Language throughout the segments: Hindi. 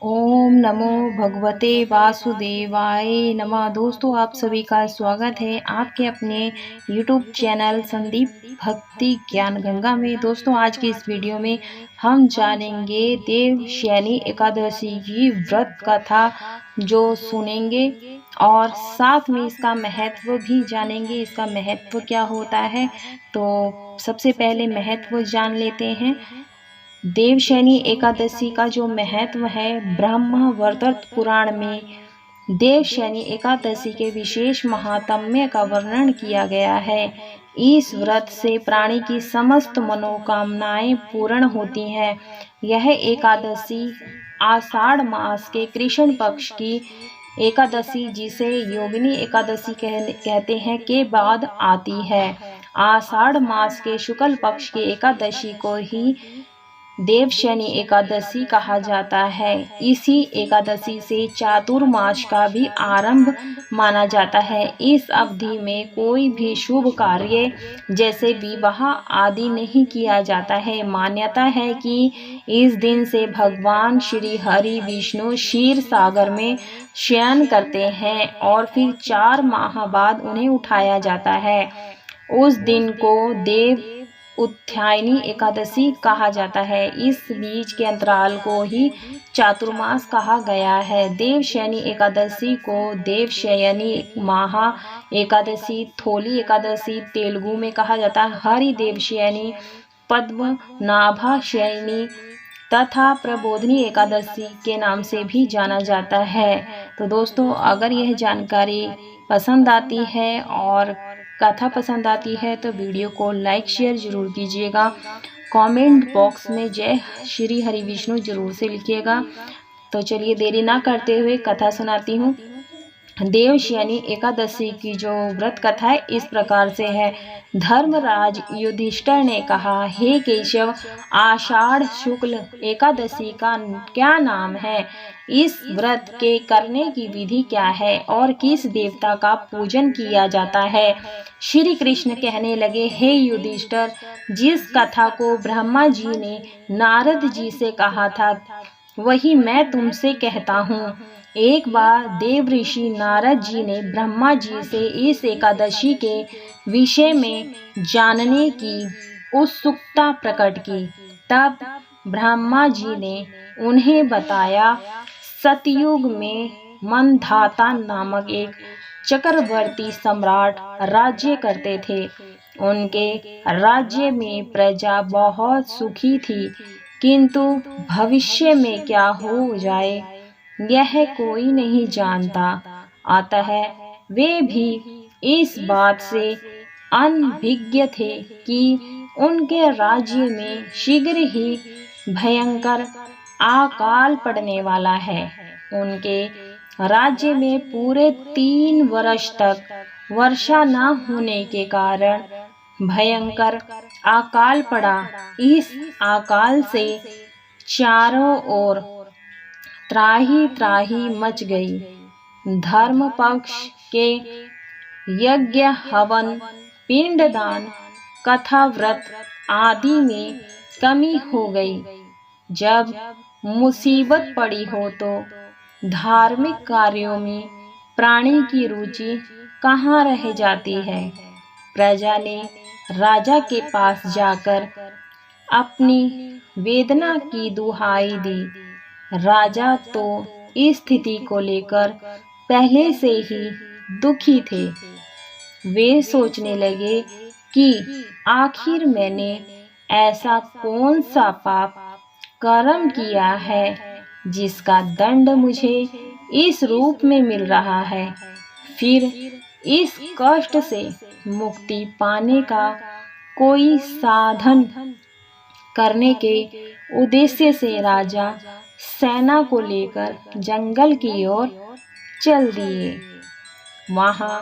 ओम नमो भगवते वासुदेवाय नमः। दोस्तों, आप सभी का स्वागत है आपके अपने YouTube चैनल संदीप भक्ति ज्ञान गंगा में। दोस्तों, आज की इस वीडियो में हम जानेंगे देवशयनी एकादशी की व्रत कथा जो सुनेंगे और साथ में इसका महत्व भी जानेंगे। इसका महत्व क्या होता है, तो सबसे पहले महत्व जान लेते हैं। देवशयनी एकादशी का जो महत्व है, ब्रह्म वैवर्त पुराण में देवशयनी एकादशी के विशेष महात्म्य का वर्णन किया गया है। इस व्रत से प्राणी की समस्त मनोकामनाएं पूर्ण होती हैं। यह एकादशी आषाढ़ मास के कृष्ण पक्ष की एकादशी, जिसे योगिनी एकादशी कहते हैं, के बाद आती है। आषाढ़ मास के शुक्ल पक्ष की एकादशी को ही देवशयनी एकादशी कहा जाता है। इसी एकादशी से चातुर्मास का भी आरंभ माना जाता है। इस अवधि में कोई भी शुभ कार्य जैसे विवाह आदि नहीं किया जाता है। मान्यता है कि इस दिन से भगवान श्री हरि विष्णु क्षीर सागर में शयन करते हैं और फिर 4 माह बाद उन्हें उठाया जाता है। उस दिन को देव उत्थायनी एकादशी कहा जाता है। इस बीच के अंतराल को ही चातुर्मास कहा गया है। देवशयनी एकादशी को देवशयनी महा एकादशी, थोली एकादशी तेलुगु में कहा जाता है, हरि देवशयनी, पद्मनाभा शयनी तथा प्रबोधनी एकादशी के नाम से भी जाना जाता है। तो दोस्तों, अगर यह जानकारी पसंद आती है और कथा पसंद आती है तो वीडियो को लाइक शेयर जरूर कीजिएगा। कमेंट बॉक्स में जय श्री हरि विष्णु जरूर से लिखिएगा। तो चलिए देरी ना करते हुए कथा सुनाती हूँ। देवशयनी एकादशी की जो व्रत कथा है इस प्रकार से है। धर्मराज युधिष्ठिर ने कहा, हे केशव, आषाढ़ शुक्ल एकादशी का क्या नाम है? इस व्रत के करने की विधि क्या है और किस देवता का पूजन किया जाता है? श्री कृष्ण कहने लगे, हे युधिष्ठिर, जिस कथा को ब्रह्मा जी ने नारद जी से कहा था वही मैं तुमसे कहता हूँ। एक बार देव ऋषि नारद जी ने ब्रह्मा जी से इस एकादशी के विषय में जानने की उत्सुकता प्रकट की। तब ब्रह्मा जी ने उन्हें बताया, सतयुग में मंधाता नामक एक चक्रवर्ती सम्राट राज्य करते थे। उनके राज्य में प्रजा बहुत सुखी थी, किंतु भविष्य में क्या हो जाए यह कोई नहीं जानता। अतः वे भी इस बात से अनभिज्ञ थे कि उनके राज्य में शीघ्र ही भयंकर अकाल पड़ने वाला है। उनके राज्य में पूरे 3 वर्ष तक वर्षा न होने के कारण भयंकर अकाल पड़ा। इस अकाल से चारों ओर त्राही त्राही मच गई। धर्म पक्ष के यज्ञ, हवन, पिंडदान, कथा, व्रत आदि में कमी हो गई। जब मुसीबत पड़ी हो तो धार्मिक कार्यों में प्राणी की रुचि कहाँ रह जाती है। प्रजा ने राजा के पास जाकर अपनी वेदना की दुहाई दी। राजा तो इस स्थिति को लेकर पहले से ही दुखी थे। वे सोचने लगे कि आखिर मैंने ऐसा कौन सा पाप कर्म किया है जिसका दंड मुझे इस रूप में मिल रहा है। फिर इस कष्ट से मुक्ति पाने का कोई साधन करने के उद्देश्य से राजा सेना को लेकर जंगल की ओर चल दिए। वहां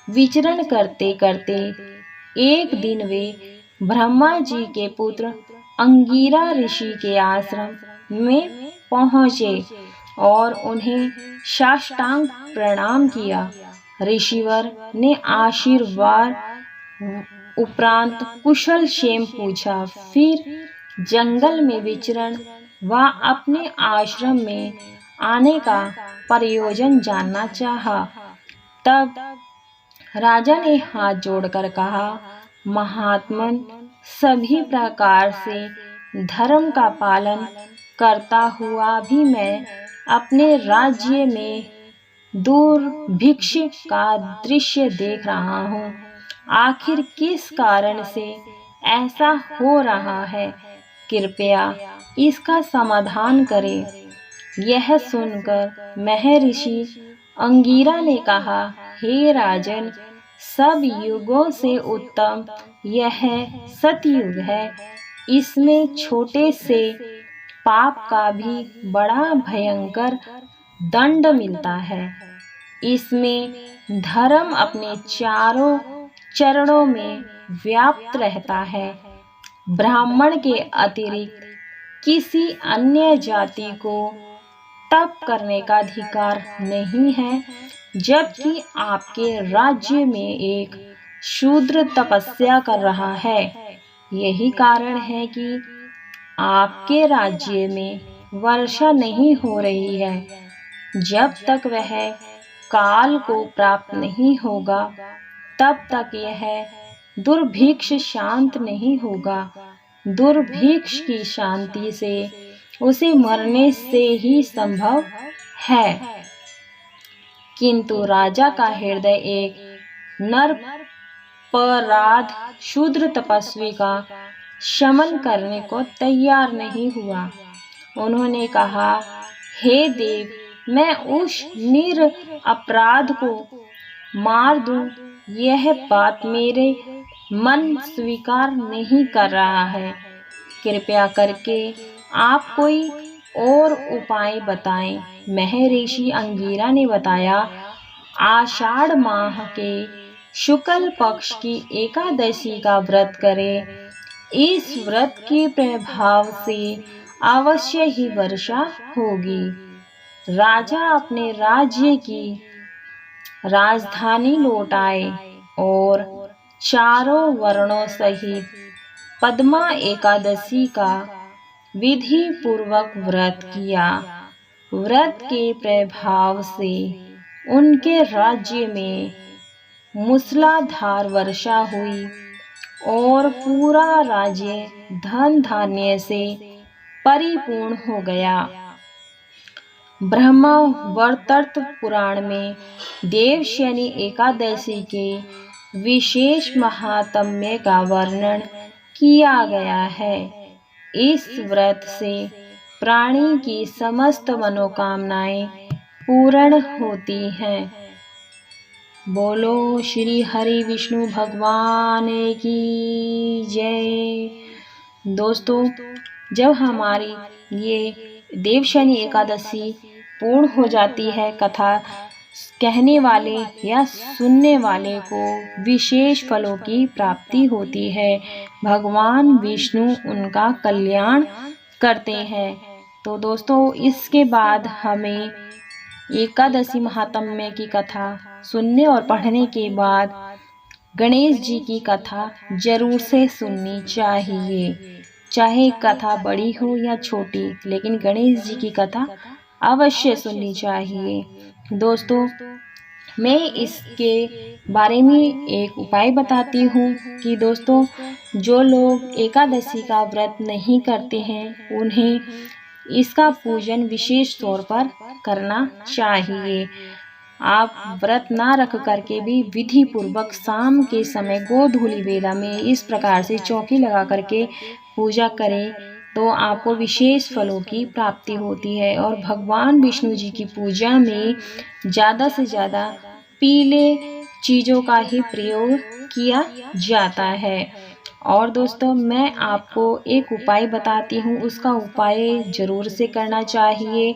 विचरण करते करते एक दिन वे ब्रह्मा जी के पुत्र अंगिरा ऋषि के आश्रम में पहुंचे और उन्हें साष्टांग प्रणाम किया। ऋषिवर ने आशीर्वाद उपरांत कुशल क्षेम पूछा। फिर जंगल में विचरण वह अपने आश्रम में आने का प्रयोजन जानना चाहा। तब राजा ने हाथ जोड़कर कहा, महात्मन, सभी प्रकार से धर्म का पालन करता हुआ भी मैं अपने राज्य में दुर्भिक्ष का दृश्य देख रहा हूँ। आखिर किस कारण से ऐसा हो रहा है? कृपया इसका समाधान करें। यह सुनकर महर्षि अंगिरा ने कहा, हे राजन, सब युगों से उत्तम यह सतयुग है। इसमें छोटे से पाप का भी बड़ा भयंकर दंड मिलता है। इसमें धर्म अपने चारों चरणों में व्याप्त रहता है। ब्राह्मण के अतिरिक्त किसी अन्य जाति को तप करने का अधिकार नहीं है, जबकि आपके राज्य में एक शूद्र तपस्या कर रहा है। यही कारण है कि आपके राज्य में वर्षा नहीं हो रही है। जब तक वह काल को प्राप्त नहीं होगा, तब तक यह दुर्भिक्ष शांत नहीं होगा। दुर्भिक्ष की शांति से उसे मरने से ही संभव है। किंतु राजा का हृदय एक निरपराध शूद्र तपस्वी का शमन करने को तैयार नहीं हुआ। उन्होंने कहा, हे देव, मैं उस निरपराध को मार दूं, यह बात मेरे मन स्वीकार नहीं कर रहा है। कृपया करके आप कोई और उपाय बताएं। महर्षि अंगिरा ने बताया, आषाढ़ माह के शुक्ल पक्ष की एकादशी का व्रत करें। इस व्रत के प्रभाव से अवश्य ही वर्षा होगी। राजा अपने राज्य की राजधानी लौट आए और चारों वर्णों सहित पद्मा एकादशी का विधि पूर्वक व्रत किया। व्रत के प्रभाव से उनके राज्य में मूसलाधार वर्षा हुई और पूरा राज्य धन धान्य से परिपूर्ण हो गया। ब्रह्मावर्त पुराण में देवशयनी एकादशी के विशेष महात्म्य का वर्णन किया गया है। इस व्रत से प्राणी की समस्त मनोकामनाएं पूर्ण होती हैं। बोलो श्री हरि विष्णु भगवान की जय। दोस्तों, जब हमारी ये देवशयनी एकादशी पूर्ण हो जाती है, कथा कहने वाले या सुनने वाले को विशेष फलों की प्राप्ति होती है। भगवान विष्णु उनका कल्याण करते हैं। तो दोस्तों, इसके बाद हमें एकादशी महात्म्य की कथा सुनने और पढ़ने के बाद गणेश जी की कथा जरूर से सुननी चाहिए। चाहे कथा बड़ी हो या छोटी, लेकिन गणेश जी की कथा अवश्य सुननी चाहिए। दोस्तों, मैं इसके बारे में एक उपाय बताती हूँ कि दोस्तों, जो लोग एकादशी का व्रत नहीं करते हैं, उन्हें इसका पूजन विशेष तौर पर करना चाहिए। आप व्रत ना रख करके भी विधि पूर्वक शाम के समय गोधूली बेला में इस प्रकार से चौकी लगा करके पूजा करें, तो आपको विशेष फलों की प्राप्ति होती है। और भगवान विष्णु जी की पूजा में ज़्यादा से ज़्यादा पीले चीज़ों का ही प्रयोग किया जाता है। और दोस्तों, मैं आपको एक उपाय बताती हूँ, उसका उपाय जरूर से करना चाहिए।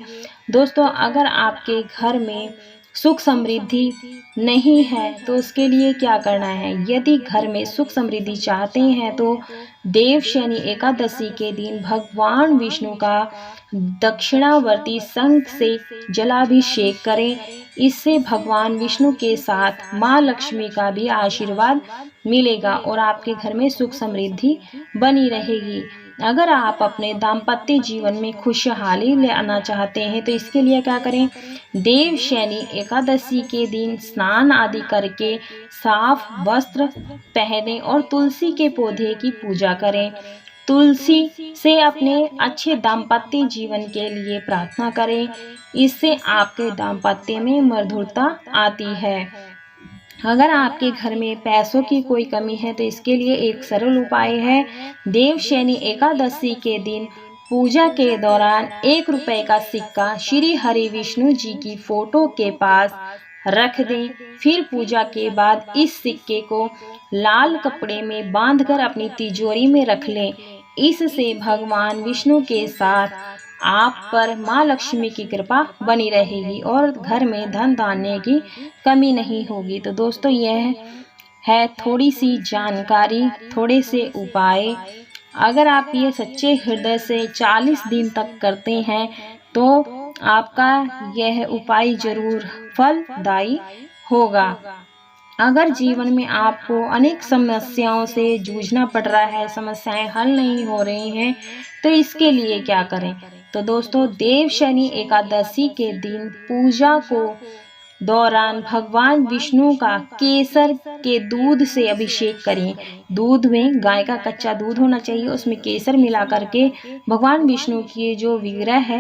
दोस्तों, अगर आपके घर में सुख समृद्धि नहीं है तो उसके लिए क्या करना है? यदि घर में सुख समृद्धि चाहते हैं तो देवशयनी एकादशी के दिन भगवान विष्णु का दक्षिणावर्ती शंख से जलाभिषेक करें। इससे भगवान विष्णु के साथ माँ लक्ष्मी का भी आशीर्वाद मिलेगा और आपके घर में सुख समृद्धि बनी रहेगी। अगर आप अपने दाम्पत्य जीवन में खुशहाली लाना चाहते हैं तो इसके लिए क्या करें, देवशयनी एकादशी के दिन स्नान आदि करके साफ वस्त्र पहने और तुलसी के पौधे की पूजा करें। तुलसी से अपने अच्छे दाम्पत्य जीवन के लिए प्रार्थना करें, इससे आपके दाम्पत्य में मधुरता आती है। अगर आपके घर में पैसों की कोई कमी है तो इसके लिए एक सरल उपाय है, देवशयनी एकादशी के दिन पूजा के दौरान 1 रुपए का सिक्का श्री हरि विष्णु जी की फोटो के पास रख दें। फिर पूजा के बाद इस सिक्के को लाल कपड़े में बांधकर अपनी तिजोरी में रख लें। इससे भगवान विष्णु के साथ आप पर माँ लक्ष्मी की कृपा बनी रहेगी और घर में धन धान्य की कमी नहीं होगी। तो दोस्तों यह है थोड़ी सी जानकारी, थोड़े से उपाय। अगर आप ये सच्चे हृदय से 40 दिन तक करते हैं तो आपका यह उपाय जरूर फलदायी होगा। अगर जीवन में आपको अनेक समस्याओं से जूझना पड़ रहा है, समस्याएं हल नहीं हो रही हैं, तो इसके लिए क्या करें, तो दोस्तों देवशयनी एकादशी के दिन पूजा को दौरान भगवान विष्णु का केसर के दूध से अभिषेक करें। दूध में गाय का कच्चा दूध होना चाहिए, उसमें केसर मिला करके भगवान विष्णु की जो विग्रह है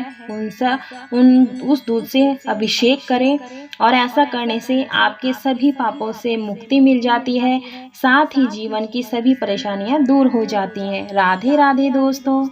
उस दूध से अभिषेक करें और ऐसा करने से आपके सभी पापों से मुक्ति मिल जाती है, साथ ही जीवन की सभी परेशानियां दूर हो जाती हैं। राधे राधे दोस्तों।